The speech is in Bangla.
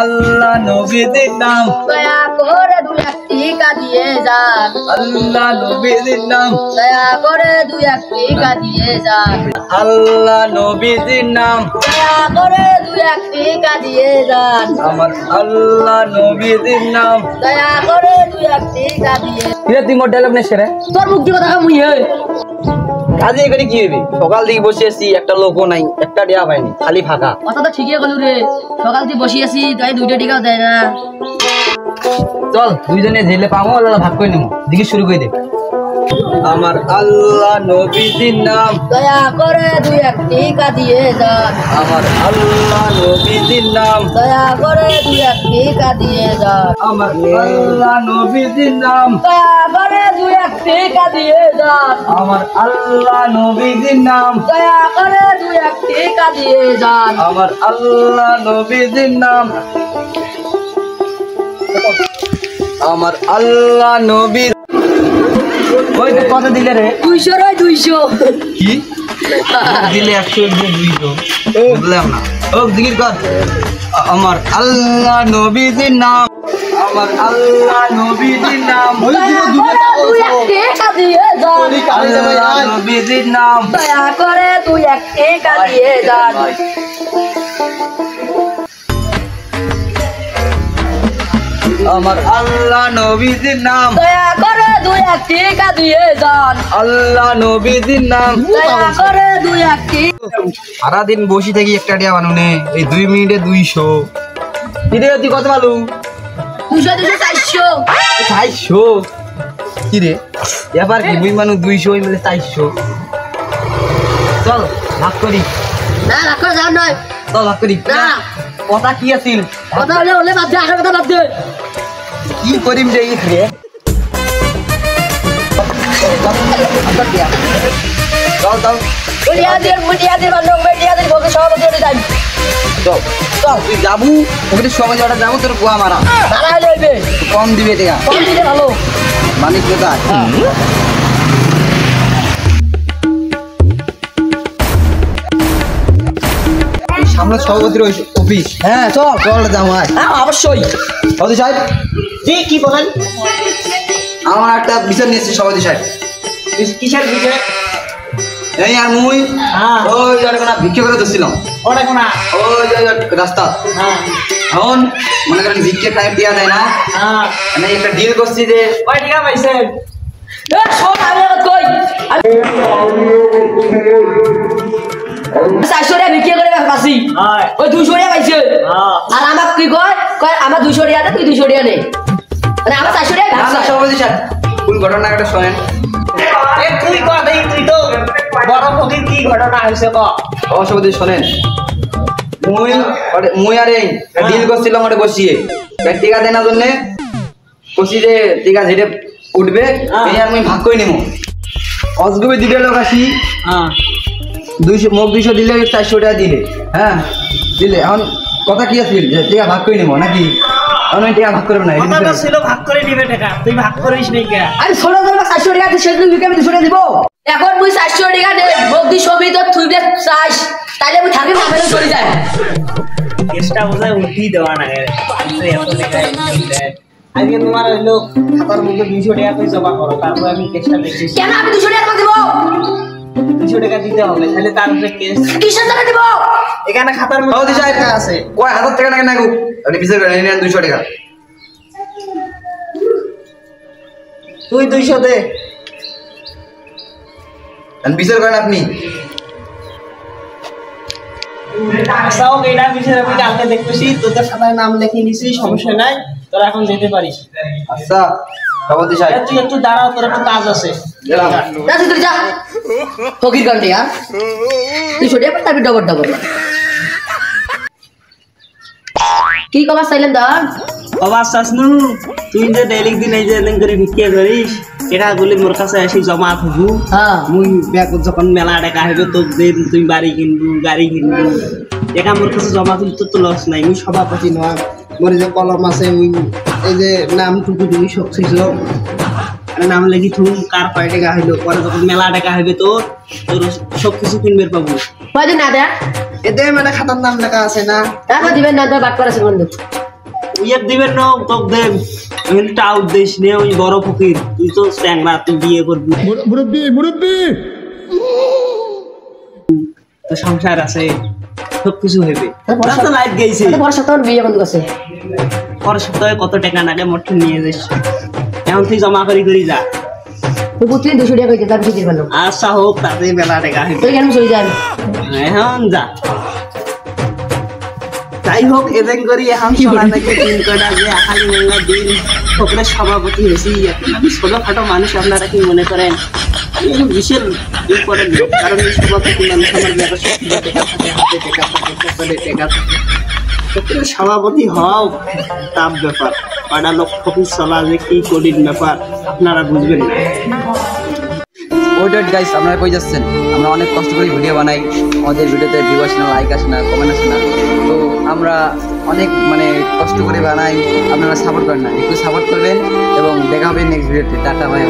আল্লাহ নবীজির নাম দয়া করে 2-1 টিকা দিয়ে যান আল্লাহ নবীজির নাম দয়া করে 2-1 টিকা দিয়ে যান আল্লাহ নবীজির নাম দয়া করে 2-1 টিকা দিয়ে যান আমার আল্লাহ নবীজির নাম দয়া করে 2-1 টিকা দিয়ে কিরে তুই মোর ডায়লগ নেছ রে তোর মুখ দিয়ে কথা মুই হে কাজে এখানে কি হবে সকাল থেকে বসে আছি একটা লোকও নাই একটা টিয়া পাইনি খালি ফাঁকা কথা তো ঠিকই কলু রে সকাল থেকে বসে আছি তাই 2টা টিকাও দেয় না চল দুইজনে জেলে পাবো ভাগ করে নেবো দিকে শুরু করে দে আমার আল্লাহ নবীজির নাম দয়া করে 2-1 টিকা দিয়ে যান আমার আল্লাহ নবীজির নাম দয়া করে 2-1 টিকা দিয়ে যান আমার আল্লাহ নবীজির নাম দয়া করে 2-1 টিকা দিয়ে যান আমার আল্লাহ নবীজির নাম দয়া করে 2-1 টিকা দিয়ে যান আমার আল্লাহ নবীজির নাম আমার আল্লাহ নবী ওই কত দিলে রে 200 রে 200 কি দিলে 100 দিয়ে 200 বুঝলাম না ও জিকির কর আমার আল্লাহ নবীজির নাম আমার আল্লাহ নবীজির নাম দয়া করে 2-1 টিকা দিয়ে যান আল্লাহ নবীজির নাম দয়া করে 2-1 টিকা দিয়ে যান আমার আল্লাহ নবীজির নাম দয়া করে 2-1 টিকা দিয়ে যান আল্লাহ নবীজির নাম দয়া করে 2-1 টিকা সারাদিন বসে থাকি একটা টিয়া বানুনে এই 2 মিনিটে 200 কিরে তুই কত পালু 200 400 400 কিরে এবার কি মুই মানুষ 200 মিলে 400 চল ভাগ করি না রাখো যাও নয় চল ভাগ করি না কথা কি আছিল কথা হলে বাদ দে আগের কথা বাদ দে কি করিম রে এই রে চল চল মুটিয়াদের বান্ধব মুটিয়াদের বলতে সভাপতি হতে যাই চল চল তুই যাবু ওখানে সময় যাওয়াটা যাবো তোর গোয়া মারা মারা হলে হইবে কম দিবে টিয়া কম দিলে ভালো মানিক কোথায় সামনে সভাপতির অফিস হ্যাঁ চল চল যাও ভাই হ্যাঁ অবশ্যই সভাপতি সাহেব জি কি বলেন আমার একটা বিচার নিয়েছি সভাপতি সাহেব কিসের বিষয় এই আর মুই হ্যাঁ ওই জায়গাটা ভিক্ষা করে দিচ্ছিলাম ওটা কোনা ওই রাস্তা হ্যাঁ এখন মনে করেন ভিক্ষে টাইম দেওয়া যায় না হ্যাঁ আমি একটা ডিল করছি যে ওই টিকা পাইছেন এ শোন আমি কই 400 টাকা বিক্রি করে পাচ্ছি ওই 200 টাকা পাইছে আর আমার কি কয় কয় আমার 200 টাকা তুই 200 টাকা নে মানে আমার 400 টাকা না, না, সভাপতি সাহেব কোন ঘটনা একটা শোনেন তুই কয় তুই তো বড় ফকির কি ঘটনা হইছে ক সভাপতি শোনেন মুই আর এই ডিল করছিলাম ওটা বসিয়ে টিকা দেওয়ার জন্য কষি যে টিকা যেটা উঠবে এই আর মুই ভাগ করে নিব অসগুবে দিলে লোক আসি হ্যাঁ 200 মুখ 200 দিলে 400 টাকা দিলে হ্যাঁ দিলে এখন কথা কি আছিল যে টিকা ভাগ করে নিব নাকি আমি টিকা ভাগ করব না কথা ছিল ভাগ করে নিবে টাকা তুই ভাগ করিস নাই কে আমি ছোট ধরে 400 টাকা দিছি সেদিন বিকে আমি 200 টাকা দিব এখন মুই 400 টাকা দে মুখ দি ছবি তো তুই দে চাস তাইলে আমি থাকি না ফেলে চলে যায় কেসটা বোঝায় উঠি দেওয়া না আরে এত টাকা আজকে তোমার হইলো খাতার মধ্যে 200 টাকা তুই জমা করো তারপর আমি কেসটা দেখছি কেন আমি 200 টাকা দিব 200 টাকা দিতে হবে তাহলে তার উপরে কেস কিসের টাকা দিব এখানে খাতার মধ্যে সভাপতি সাহেব আছে কয় 1000 টাকা নাকি নাকু আপনি বিচার করেন নেন 200 টাকা তুই 200 দে আমি বিচার করেন আপনি আসাও কেডা বিষয়ে আমি কালকে দেখতেছি তোদের খাতায় নাম লিখে নিছি সমস্যা নাই তোরা এখন যেতে পারিস আচ্ছা সভাপতি সাহেব তুই একটু দাঁড়াও তোর একটু কাজ আছে গেলাম যা তুই যা ফকির কান্ডে यार 200 টাকা তারপর ডবল ডবল কি কবা চাইলেন দান বাবা শাসনু তুই যে ডেইলি দিন এই যে দিন করে ভিক্ষা করিস এটা গুলি মোর কাছে এসে জমা থাকবো হ্যাঁ মুই ব্যাগ যখন মেলা টাকা হবে তো দিন তুই বাড়ি কিনবু গাড়ি কিনবু টাকা মোর কাছে জমা তুই তো লস নাই মুই সভাপতি নয় মোর যে কলম আছে মুই এই যে নামটুকু তুমি সব ছিল নাম লেখি থুম কার কয় টাকা হইলো পরে যখন মেলা টাকা হবে তো তোর সব কিছু কিনবে পাবো কয়দিন না দেয়া এতে মানে খাতার নাম লেখা আছে না টাকা দিবেন না তো বাট করাছে বন্ধু ইয়ে দিবেন না তোকে দেন আমি একটা উদ্দেশ নিয়ে ওই বড় ফকির তুই তো ট্যাংরা তুই বিয়ে করবি মুরব্বি তো সংসার আছে সবকিছু হইবে তো লাইট গেছে পরের সপ্তাহে বিয়ে বন্ধ করছে পরের সপ্তাহে কত টাকা নাগে মোট নিয়ে যাস এখন তুই জমা করি যা তুই প্রতিদিন 200 টাকা কইতে তার বেশি দিবেন না আচ্ছা হোক তাতে মেলা টাকা হইবে তুই কেন চলে যান এখন যা যাই হোক এদিন করি এখন সকাল থেকে দিন কটা যে আখালি মেলা দিন সকলের সভাপতি হয়েছি আমি ছোটখাটো মানুষ আপনারা কি মনে করেন আমি এখন বিশাল ইম্পর্টেন্ট লোক কারণ এই সভাপতি মানুষ আমার ব্যাপার টাকা থাকে হাতে টাকা থাকে পকেটে টাকা থাকে সকলের সভাপতি হও তাপ ব্যাপার পাড়া লোক ফকির চলা যে কি কঠিন ব্যাপার আপনারা বুঝবেন না ওয়েট গাইস আপনারা কই যাচ্ছেন আমরা অনেক কষ্ট করে ভিডিও বানাই আমাদের ভিডিওতে ভিউ আসে না লাইক আসে না কমেন্ট আসে না তো আমরা অনেক মানে কষ্ট করে বানাই আপনারা সাপোর্ট করেন না একটু সাপোর্ট করবেন এবং দেখা হবে নেক্সট ভিডিওতে টাটা বাই।